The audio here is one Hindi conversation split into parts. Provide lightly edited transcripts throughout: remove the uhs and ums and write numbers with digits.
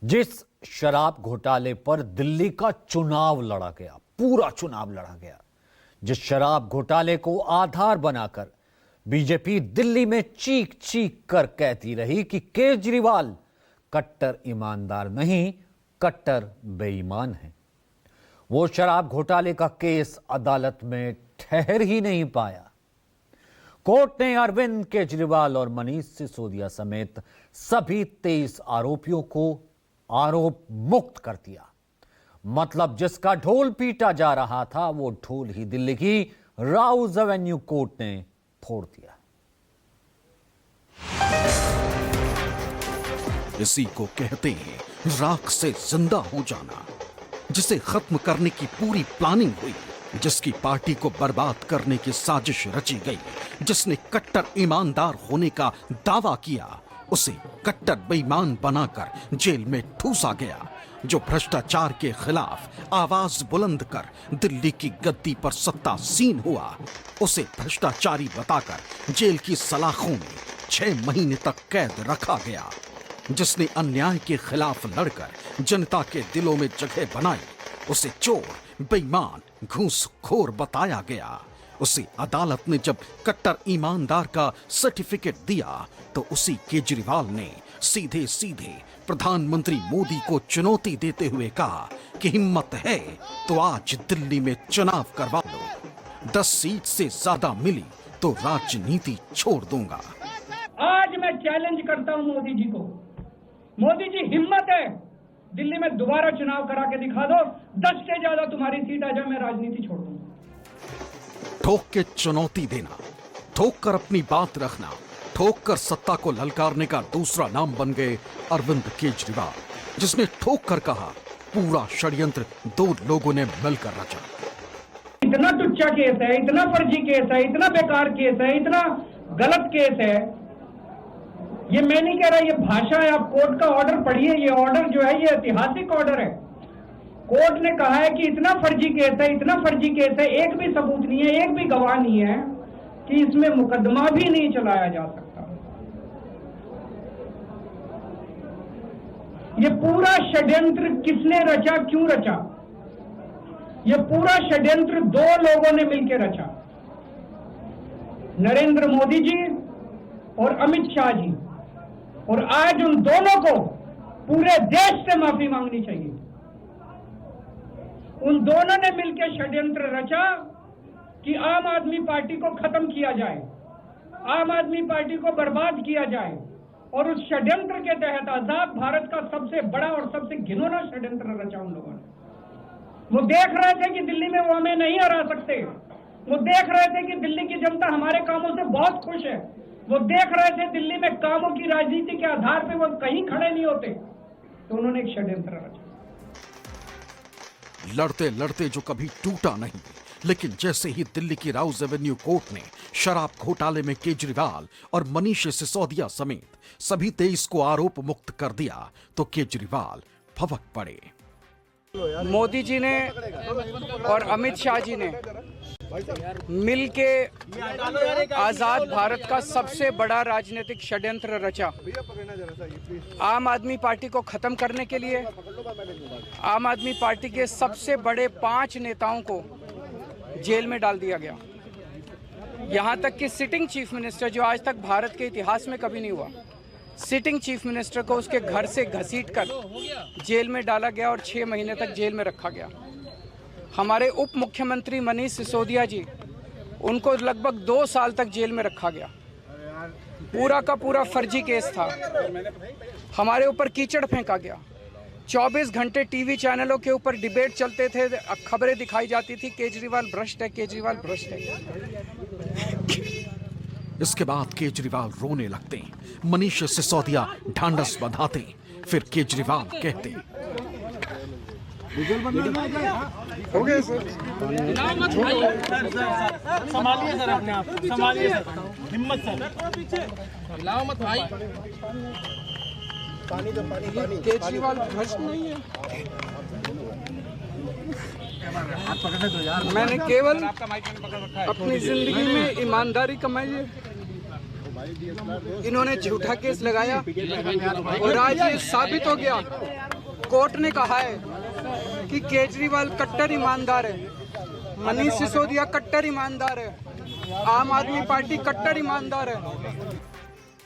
जिस शराब घोटाले पर दिल्ली का चुनाव लड़ा गया, पूरा चुनाव लड़ा गया, जिस शराब घोटाले को आधार बनाकर बीजेपी दिल्ली में चीख चीख कर कहती रही कि केजरीवाल कट्टर ईमानदार नहीं, कट्टर बेईमान है। वो शराब घोटाले का केस अदालत में ठहर ही नहीं पाया। कोर्ट ने अरविंद केजरीवाल और मनीष सिसोदिया समेत सभी 23 आरोपियों को आरोप मुक्त कर दिया। मतलब जिसका ढोल पीटा जा रहा था वो ढोल ही दिल्ली की राउज एवेन्यू कोर्ट ने फोड़ दिया। इसी को कहते हैं राख से जिंदा हो जाना, जिसे खत्म करने की पूरी प्लानिंग हुई, जिसकी पार्टी को बर्बाद करने की साजिश रची गई, जिसने कट्टर ईमानदार होने का दावा किया, उसे कट्टर बेईमान बनाकर जेल में ठूसा गया। जो भ्रष्टाचार के खिलाफ आवाज बुलंद कर दिल्ली की गद्दी पर सत्तासीन हुआ, उसे भ्रष्टाचारी बताकर जेल की सलाखों में 6 महीने तक कैद रखा गया। जिसने अन्याय के खिलाफ लड़कर जनता के दिलों में जगह बनाई, उसे चोर, बेईमान, घूसखोर बताया गया। उसे अदालत ने जब कट्टर ईमानदार का सर्टिफिकेट दिया तो उसी केजरीवाल ने सीधे सीधे प्रधानमंत्री मोदी को चुनौती देते हुए कहा कि हिम्मत है तो आज दिल्ली में चुनाव करवा लो, 10 सीट से ज्यादा मिली तो राजनीति छोड़ दूंगा। आज मैं चैलेंज करता हूं मोदी जी को, मोदी जी हिम्मत है दिल्ली में दोबारा चुनाव करा के दिखा दो, 10 से ज्यादा तुम्हारी सीट आ जाए, मैं राजनीति छोड़ दूंगा। ठोक के चुनौती देना, ठोक कर अपनी बात रखना, ठोक कर सत्ता को ललकारने का दूसरा नाम बन गए अरविंद केजरीवाल, जिसने ठोक कर कहा पूरा षड्यंत्र 2 लोगों ने मिलकर रचा। इतना टुच्चा केस है, इतना फर्जी केस है, इतना बेकार केस है, इतना गलत केस है। ये मैं नहीं कह रहा, ये भाषा है। आप कोर्ट का ऑर्डर पढ़िए, ये ऑर्डर जो है ये ऐतिहासिक ऑर्डर है। कोर्ट ने कहा है कि इतना फर्जी केस है, इतना फर्जी केस है, एक भी सबूत नहीं है, एक भी गवाह नहीं है कि इसमें मुकदमा भी नहीं चलाया जा सकता। ये पूरा षड्यंत्र किसने रचा, क्यों रचा? ये पूरा षड्यंत्र 2 लोगों ने मिलकर रचा, नरेंद्र मोदी जी और अमित शाह जी। और आज उन दोनों को पूरे देश से माफी मांगनी चाहिए। उन दोनों ने मिलकर षड्यंत्र रचा कि आम आदमी पार्टी को खत्म किया जाए, आम आदमी पार्टी को बर्बाद किया जाए। और उस षड्यंत्र के तहत आजाद भारत का सबसे बड़ा और सबसे घिनौना षड्यंत्र रचा उन लोगों ने। वो देख रहे थे कि दिल्ली में वो हमें नहीं हरा सकते, वो देख रहे थे कि दिल्ली की जनता हमारे कामों से बहुत खुश है, वो देख रहे थे दिल्ली में कामों की राजनीति के आधार पर वो कहीं खड़े नहीं होते, तो उन्होंने एक षड्यंत्र रचा। लड़ते लड़ते जो कभी टूटा नहीं, लेकिन जैसे ही दिल्ली की राउज एवेन्यू कोर्ट ने शराब घोटाले में केजरीवाल और मनीष सिसोदिया समेत सभी 23 को आरोप मुक्त कर दिया तो केजरीवाल भभक पड़े। मोदी जी ने और अमित शाह जी ने मिलके आजाद भारत का सबसे बड़ा राजनीतिक षड्यंत्र रचा। आम आदमी पार्टी को खत्म करने के लिए आम आदमी पार्टी के सबसे बड़े 5 नेताओं को जेल में डाल दिया गया। यहां तक कि सिटिंग चीफ मिनिस्टर, जो आज तक भारत के इतिहास में कभी नहीं हुआ, सिटिंग चीफ मिनिस्टर को उसके घर से घसीटकर जेल में डाला गया और 6 महीने तक जेल में रखा गया। हमारे उप मुख्यमंत्री मनीष सिसोदिया जी, उनको लगभग 2 साल तक जेल में रखा गया। पूरा का पूरा फर्जी केस था। हमारे ऊपर कीचड़ फेंका गया। 24 घंटे टीवी चैनलों के ऊपर डिबेट चलते थे, खबरें दिखाई जाती थी केजरीवाल भ्रष्ट है, केजरीवाल भ्रष्ट है। इसके बाद केजरीवाल रोने लगते, मनीष सिसोदिया ढांढस बंधाते, फिर केजरीवाल कहते हो गया सर, संभालिए सर, अपने आप संभालिए सर, हिम्मत सर, हिलाओ मत भाई। केजरीवाल भ्रष्ट नहीं है। मैंने केवल अपनी जिंदगी में ईमानदारी कमाई है। इन्होंने झूठा केस लगाया और आज ये साबित हो गया। कोर्ट ने कहा है कि केजरीवाल कट्टर ईमानदार है, मनीष सिसोदिया कट्टर ईमानदार है, आम आदमी पार्टी कट्टर ईमानदार है।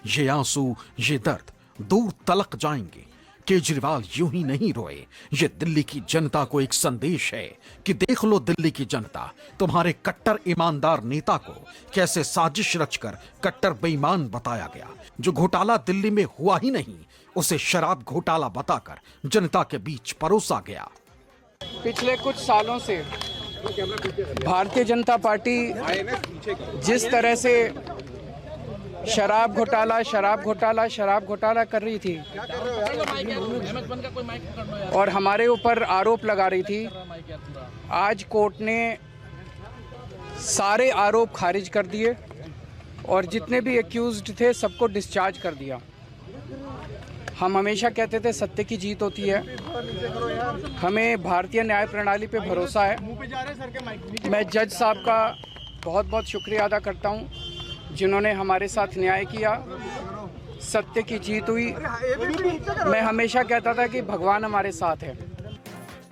ये आंसू, ये दर्द दूर तलक जाएंगे। केजरीवाल यूं ही नहीं रोए। ये दिल्ली की जनता को एक संदेश है कि देख लो दिल्ली की जनता, तुम्हारे कट्टर ईमानदार नेता को कैसे साजिश रचकर कट्टर बेईमान बताया गया। जो घोटाला दिल्ली में हुआ ही नहीं, उसे शराब घोटाला बताकर जनता के बीच परोसा गया। पिछले कुछ सालों से भारतीय जनता पार्टी जिस तरह से शराब घोटाला कर रही थी और हमारे ऊपर आरोप लगा रही थी, आज कोर्ट ने सारे आरोप खारिज कर दिए और जितने भी एक्यूज्ड थे सबको डिस्चार्ज कर दिया। हम हमेशा कहते थे सत्य की जीत होती है, हमें भारतीय न्याय प्रणाली पे भरोसा है। मैं जज साहब का बहुत बहुत शुक्रिया अदा करता हूँ जिन्होंने हमारे साथ न्याय किया, सत्य की जीत हुई। मैं हमेशा कहता था कि भगवान हमारे साथ है।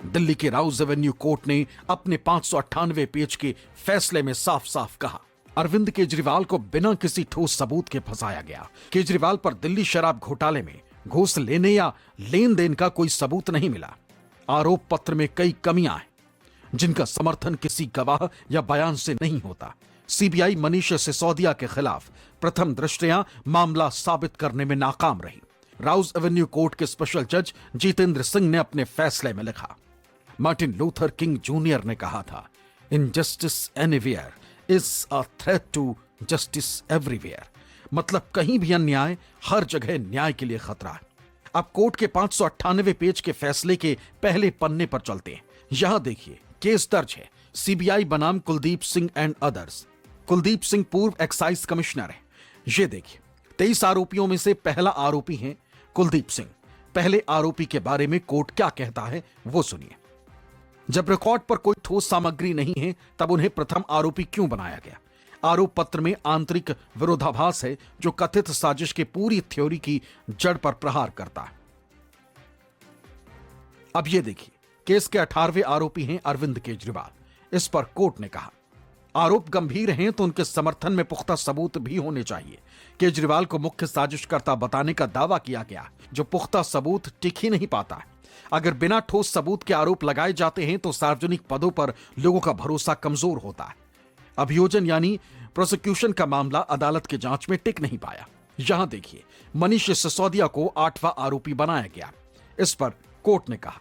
दिल्ली के राउज एवेन्यू कोर्ट ने अपने 598 पेज के फैसले में साफ साफ कहा, अरविंद केजरीवाल को बिना किसी ठोस सबूत के फंसाया गया। केजरीवाल पर दिल्ली शराब घोटाले में घूस लेने या लेन देन का कोई सबूत नहीं मिला। आरोप पत्र में कई कमियां हैं जिनका समर्थन किसी गवाह या बयान से नहीं होता। सीबीआई मनीष सिसोदिया के खिलाफ प्रथम दृष्टया मामला साबित करने में नाकाम रही। राउज एवेन्यू कोर्ट के स्पेशल जज जितेंद्र सिंह ने अपने फैसले में लिखा, मार्टिन लूथर किंग जूनियर ने कहा था, injustice anywhere is a threat to justice everywhere. मतलब कहीं भी अन्याय, हर जगह न्याय के लिए खतरा है। अब कोर्ट के 598 पेज के फैसले के पहले पन्ने पर चलते हैं। यहां देखिए, केस दर्ज है सीबीआई बनाम कुलदीप सिंह एंड अदर्स। कुलदीप सिंह पूर्व एक्साइज कमिश्नर है। ये देखिए, 23 आरोपियों में से पहला आरोपी है कुलदीप सिंह। पहले आरोपी के बारे में कोर्ट क्या कहता है वो सुनिए। जब रिकॉर्ड पर कोई ठोस सामग्री नहीं है तब उन्हें प्रथम आरोपी क्यों बनाया गया? आरोप पत्र में आंतरिक विरोधाभास है जो कथित साजिश की पूरी थ्योरी की जड़ पर प्रहार करता है। अब ये देखिए, केस के 18वें आरोपी हैं अरविंद केजरीवाल। इस पर कोर्ट ने कहा, आरोप गंभीर हैं तो उनके समर्थन में पुख्ता सबूत भी होने चाहिए। केजरीवाल को मुख्य साजिशकर्ता बताने का दावा किया गया, जो पुख्ता सबूत टिक ही नहीं पाता है। अगर बिना ठोस सबूत के आरोप लगाए जाते हैं तो सार्वजनिक पदों पर लोगों का भरोसा कमजोर होता है। अभियोजन यानी प्रोसिक्यूशन का मामला अदालत की जांच में टिक नहीं पाया। यहां देखिए, मनीष सिसोदिया को 8वां आरोपी बनाया गया। इस पर कोर्ट ने कहा,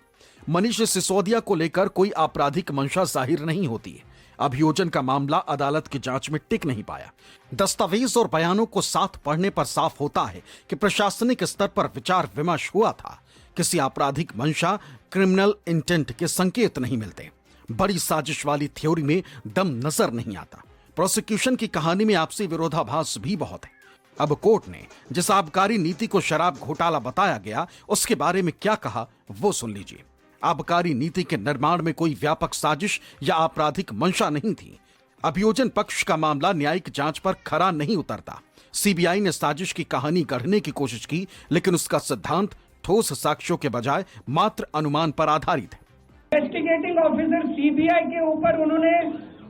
मनीष सिसोदिया को लेकर कोई आपराधिक मंशा जाहिर नहीं होती है। अभियोजन का मामला अदालत की जांच में टिक नहीं पाया। दस्तावेज और बयानों को साथ पढ़ने पर साफ होता है कि प्रशासनिक स्तर पर विचार विमर्श हुआ था। किसी आपराधिक मंशा, क्रिमिनल इंटेंट के संकेत नहीं मिलते। बड़ी साजिश वाली थ्योरी में दम नजर नहीं आता। प्रोसिक्यूशन की कहानी में आपसी विरोधाभास भी बहुत है। अब कोर्ट ने जिस आबकारी नीति को शराब घोटाला बताया गया उसके बारे में क्या कहा वो सुन लीजिए। आबकारी नीति के निर्माण में कोई व्यापक साजिश या आपराधिक मंशा नहीं थी। अभियोजन पक्ष का मामला न्यायिक जांच पर खरा नहीं उतरता। सीबीआई ने साजिश की कहानी गढ़ने की कोशिश की, लेकिन उसका सिद्धांत ठोस साक्ष्यों के बजाय मात्र अनुमान पर आधारित है। इन्वेस्टिगेटिंग ऑफिसर सीबीआई के ऊपर उन्होंने,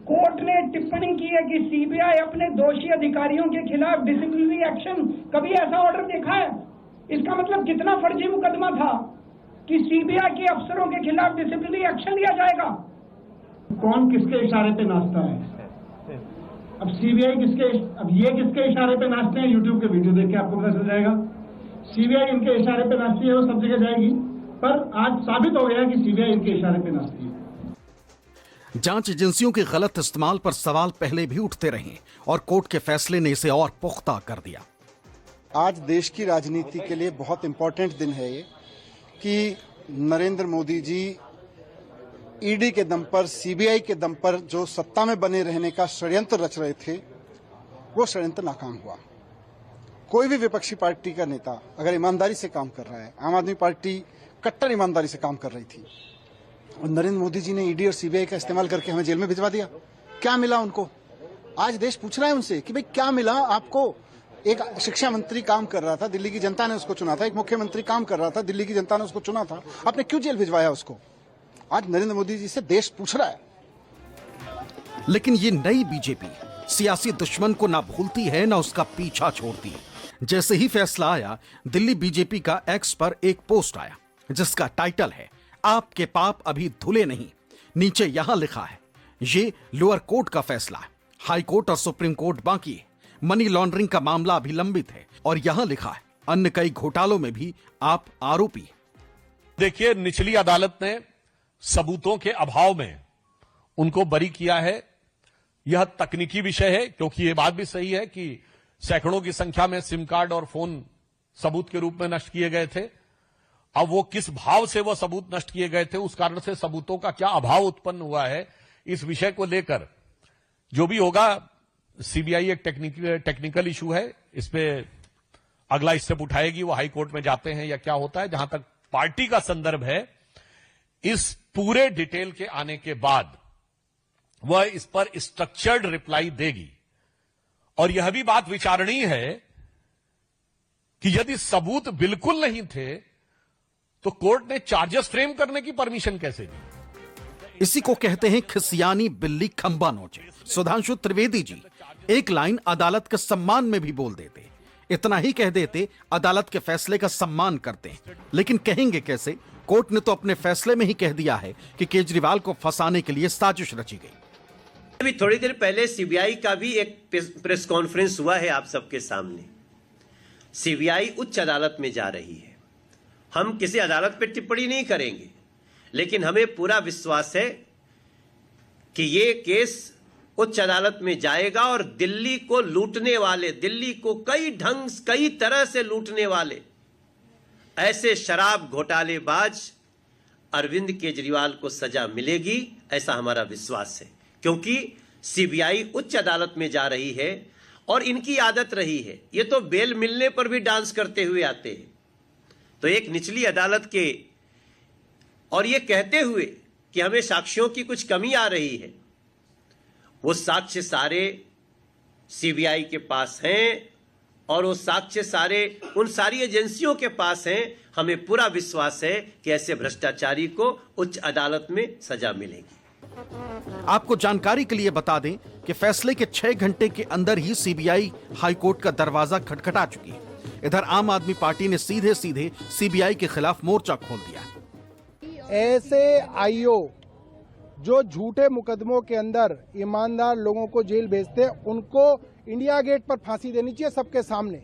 कोर्ट ने टिप्पणी की है कि सीबीआई अपने दोषी अधिकारियों के खिलाफ डिसिप्लिनरी एक्शन, कभी ऐसा ऑर्डर देखा है? इसका मतलब कितना फर्जी मुकदमा था कि सीबीआई के अफसरों के खिलाफ डिसिप्लिनरी एक्शन लिया जाएगा। कौन किसके इशारे पे नाचता है? अब सीबीआई किसके इशारे पे नाचते हैं? यूट्यूब के वीडियो देख के आपको पता चल जाएगा। सीबीआई इनके इशारे पे नाचती है, वो सब जगह जाएगी, पर आज साबित हो गया कि सीबीआई इनके इशारे पे नाचती है। जांच एजेंसियों के गलत इस्तेमाल पर सवाल पहले भी उठते रहे और कोर्ट के फैसले ने इसे और पुख्ता कर दिया। आज देश की राजनीति के लिए बहुत इंपॉर्टेंट दिन है ये कि नरेंद्र मोदी जी ईडी के दम पर, सीबीआई के दम पर जो सत्ता में बने रहने का षड्यंत्र रच रहे थे, वो षड्यंत्र नाकाम हुआ। कोई भी विपक्षी पार्टी का नेता अगर ईमानदारी से काम कर रहा है, आम आदमी पार्टी कट्टर ईमानदारी से काम कर रही थी, और नरेंद्र मोदी जी ने ईडी और सीबीआई का इस्तेमाल करके हमें जेल में भिजवा दिया। क्या मिला उनको? आज देश पूछ रहा है उनसे कि भाई क्या मिला आपको? एक शिक्षा मंत्री काम कर रहा था, दिल्ली की जनता ने उसको चुना था। एक मुख्यमंत्री काम कर रहा था, दिल्ली की जनता ने उसको चुना था। आपने क्यों जेल भिजवाया उसको? आज नरेंद्र मोदी जी से देश पूछ रहा है। लेकिन ये नई बीजेपी सियासी दुश्मन को ना भूलती है ना उसका पीछा छोड़ती है। जैसे ही फैसला आया, दिल्ली बीजेपी का एक्स पर एक पोस्ट आया जिसका टाइटल है आपके पाप अभी धुले नहीं। नीचे यहां लिखा है ये लोअर कोर्ट का फैसला है, हाई कोर्ट और सुप्रीम कोर्ट बाकी है, मनी लॉन्ड्रिंग का मामला अभी लंबित है और यहां लिखा है अन्य कई घोटालों में भी आप आरोपी। देखिए, निचली अदालत ने सबूतों के अभाव में उनको बरी किया है। यह तकनीकी विषय है, क्योंकि यह बात भी सही है कि सैकड़ों की संख्या में सिम कार्ड और फोन सबूत के रूप में नष्ट किए गए थे। अब वो किस भाव से वो सबूत नष्ट किए गए थे, उस कारण से सबूतों का क्या अभाव उत्पन्न हुआ है, इस विषय को लेकर जो भी होगा, सीबीआई एक टेक्निकल इशू है, इस पे अगला स्टेप उठाएगी। वो हाई कोर्ट में जाते हैं या क्या होता है। जहां तक पार्टी का संदर्भ है, इस पूरे डिटेल के आने के बाद वह इस पर स्ट्रक्चर्ड रिप्लाई देगी। और यह भी बात विचारणीय है कि यदि सबूत बिल्कुल नहीं थे तो कोर्ट ने चार्जेस फ्रेम करने की परमिशन कैसे दी? इसी को कहते हैं खिसियानी बिल्ली खंबा नोचे। सुधांशु त्रिवेदी जी एक लाइन अदालत के सम्मान में भी बोल देते, इतना ही कह देते अदालत के फैसले का सम्मान करते हैं। लेकिन कहेंगे कैसे? कोर्ट ने तो अपने फैसले में ही कह दिया है कि केजरीवाल को फंसाने के लिए साजिश रची गई। अभी थोड़ी देर पहले सीबीआई का भी एक प्रेस कॉन्फ्रेंस हुआ है आप सबके सामने। सीबीआई उच्च अदालत में जा रही है। हम किसी अदालत पर टिप्पणी नहीं करेंगे, लेकिन हमें पूरा विश्वास है कि ये केस उच्च अदालत में जाएगा और दिल्ली को लूटने वाले, दिल्ली को कई तरह से लूटने वाले ऐसे शराब घोटालेबाज अरविंद केजरीवाल को सजा मिलेगी, ऐसा हमारा विश्वास है। क्योंकि सीबीआई उच्च अदालत में जा रही है और इनकी आदत रही है, ये तो बेल मिलने पर भी डांस करते हुए आते हैं। तो एक निचली अदालत के और ये कहते हुए कि हमें साक्ष्यों की कुछ कमी आ रही है, वो साक्ष्य सारे सीबीआई के पास हैं और वो साक्ष्य सारे उन सारी एजेंसियों के पास हैं। हमें पूरा विश्वास है कि ऐसे भ्रष्टाचारी को उच्च अदालत में सजा मिलेगी। आपको जानकारी के लिए बता दें कि फैसले के 6 घंटे के अंदर ही सीबीआई हाईकोर्ट का दरवाजा खटखटा चुकी है। इधर आम आदमी पार्टी ने सीधे सीबीआई के खिलाफ मोर्चा खोल दिया। ऐसे आईओ जो झूठे मुकदमों के अंदर ईमानदार लोगों को जेल भेजते हैं, उनको इंडिया गेट पर फांसी देनी चाहिए सबके सामने।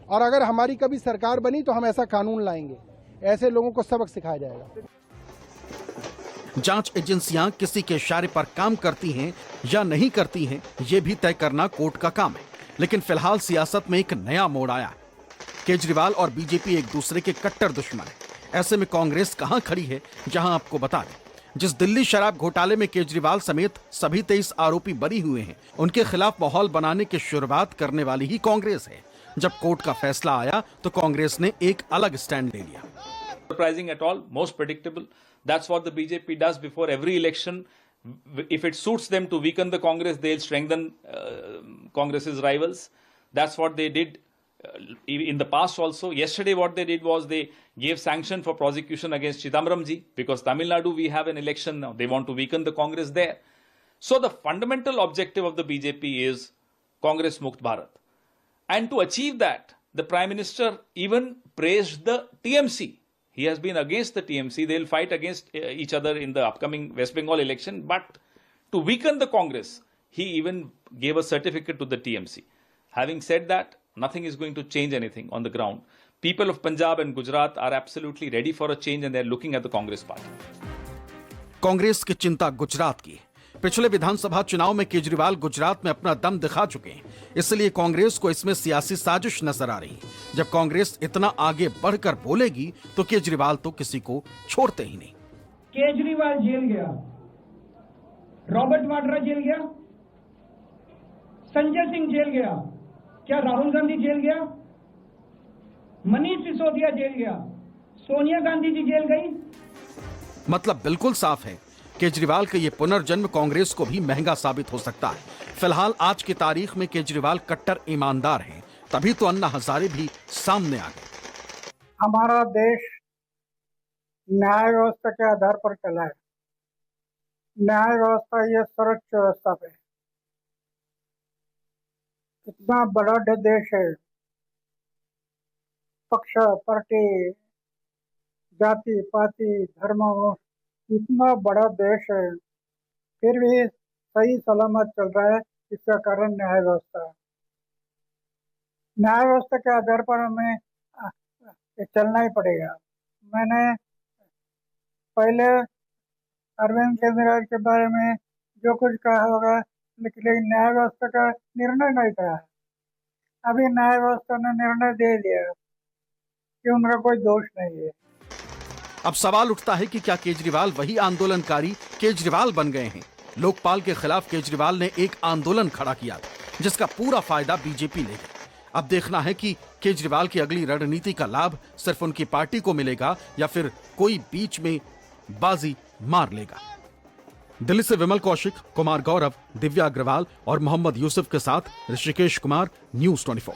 और अगर हमारी कभी सरकार बनी तो हम ऐसा कानून लाएंगे, ऐसे लोगों को सबक सिखाया जाएगा। जांच एजेंसियां किसी के इशारे पर काम करती हैं या नहीं करती हैं, यह भी तय करना कोर्ट का काम है। लेकिन फिलहाल सियासत में एक नया मोड़ आया। केजरीवाल और बीजेपी एक दूसरे के कट्टर दुश्मन है। ऐसे में कांग्रेस कहां खड़ी है? जहां आपको बता दें, जिस दिल्ली शराब घोटाले में केजरीवाल समेत सभी 23 आरोपी बरी हुए हैं, उनके खिलाफ माहौल बनाने की शुरुआत करने वाली ही कांग्रेस है। जब कोर्ट का फैसला आया तो कांग्रेस ने एक अलग स्टैंड ले लिया। Surprising at all, most predictable. That's what the BJP does before every election. If it suits them to weaken the Congress, they'll strengthen Congress's rivals. That's what they did in the past also. Yesterday what they did was they gave sanction for prosecution against Chidambaram ji, because Tamil Nadu we have an election now. They want to weaken the Congress there. So the fundamental objective of the BJP is Congress Mukt Bharat. And to achieve that, the Prime Minister even praised the TMC. He has been against the TMC. They'll fight against each other in the upcoming West Bengal election. But to weaken the Congress, he even gave a certificate to the TMC. Having said that, nothing is going to change anything on the ground. People of Punjab and Gujarat are absolutely ready for a change and they're looking at the Congress party. Congress की चिंता गुजरात की। पिछले विधानसभा चुनाव में केजरीवाल गुजरात में अपना दम दिखा चुके हैं, इसलिए कांग्रेस को इसमें सियासी साजिश नजर आ रही। जब कांग्रेस इतना आगे बढ़कर बोलेगी तो केजरीवाल तो किसी को छोड़ते ही नहीं। केजरीवाल जेल गया, रॉबर्ट वाड्रा जेल गया, संजय सिंह जेल गया, क्या राहुल गांधी जेल गया? मनीष सिसोदिया जेल गया, सोनिया गांधी जी जेल गई। मतलब बिल्कुल साफ है, केजरीवाल का ये पुनर्जन्म कांग्रेस को भी महंगा साबित हो सकता है। फिलहाल आज की तारीख में केजरीवाल कट्टर ईमानदार हैं, तभी तो अन्ना हजारे भी सामने आ गए। हमारा देश न्याय व्यवस्था के आधार पर चला है। न्याय व्यवस्था ये सर्वोच्च व्यवस्था है। इतना बड़ा देश है, पक्ष पार्टी जाति पाति धर्म इतना बड़ा देश है, फिर भी सही सलामत चल रहा है। इसका कारण न्याय व्यवस्था है। न्याय व्यवस्था के आधार पर हमें चलना ही पड़ेगा। मैंने पहले अरविंद केजरीवाल के बारे में जो कुछ कहा होगा, लेकिन न्याय व्यवस्था का निर्णय नहीं कहा। अभी न्याय व्यवस्था ने निर्णय दे दिया कि उनका कोई दोष नहीं है। अब सवाल उठता है कि क्या केजरीवाल वही आंदोलनकारी केजरीवाल बन गए हैं? लोकपाल के खिलाफ केजरीवाल ने एक आंदोलन खड़ा किया था, जिसका पूरा फायदा बीजेपी ले गई। अब देखना है कि केजरीवाल की अगली रणनीति का लाभ सिर्फ उनकी पार्टी को मिलेगा या फिर कोई बीच में बाजी मार लेगा। दिल्ली से विमल कौशिक, कुमार गौरव, दिव्या अग्रवाल और मोहम्मद यूसुफ के साथ ऋषिकेश कुमार, न्यूज़ 24।